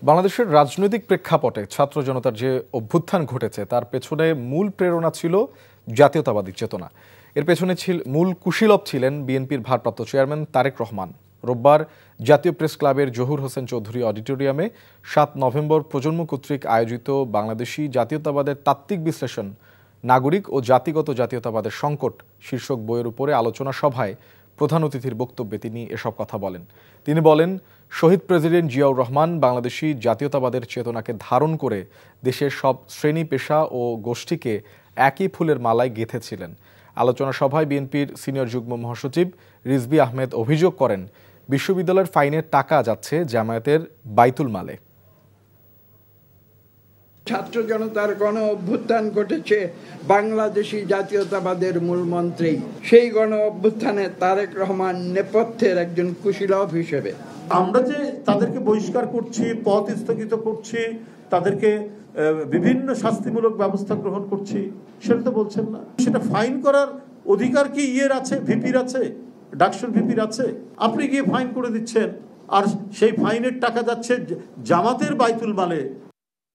বাংলাদেশের রাজনৈতিক প্রেক্ষাপটে ছাত্র জনতার যে অভ্যুত্থান ঘটেছে তার পেছনে মূল প্রেরণা ছিল জাতীয়তাবাদী চেতনা। এর পেছনে মূল কুশীলব ছিলেন বিএনপির ভারপ্রাপ্ত চেয়ারম্যান তারেক রহমান। রোববার জাতীয় প্রেস ক্লাবের জহুর হোসেন চৌধুরী অডিটোরিয়ামে ৭ নভেম্বর প্রজন্ম কর্তৃক আয়োজিত বাংলাদেশি জাতীয়তাবাদের তাত্ত্বিক বিশ্লেষণ, নাগরিক ও জাতিগত জাতীয়তাবাদের সংকট শীর্ষক বইয়ের উপরে আলোচনা সভায় প্রধান অতিথির বক্তব্যে তিনি এসব কথা বলেন। তিনি বলেন, শহীদ প্রেসিডেন্ট জিয়াউর রহমান বাংলাদেশি জাতীয়তাবাদের চেতনাকে ধারণ করে দেশের সব শ্রেণী পেশা ও গোষ্ঠীকে একই ফুলের মালায় গেঁথেছিলেন। আলোচনা সভায় বিএনপির সিনিয়র যুগ্ম মহাসচিব রিজভী আহমেদ অভিযোগ করেন, বিশ্ববিদ্যালয়ের ফাইনের টাকা যাচ্ছে জামায়াতের বাইতুল মালে। ছাত্র জনতার গণ অভ্যুত্থান ঘটেছে বাংলাদেশি জাতীয়তাবাদের মূলমন্ত্রেই। সেই গণ অভ্যুত্থানে তারেক রহমান নেপথ্যের একজন কুশীলব হিসেবে। আমরা যে তাদেরকে বহিষ্কার করছি, পদ স্থগিত করছি, তাদেরকে বিভিন্ন শাস্তিমূলক ব্যবস্থা গ্রহণ করছি, সেটা তো বলছেন না। সেটা ফাইন করার অধিকার কি আছে, ভিপির আছে, ডাকসুর ভিপির আছে? আপনি গিয়ে ফাইন করে দিচ্ছেন, আর সেই ফাইনের টাকা যাচ্ছে জামাতের বাইতুল মালে।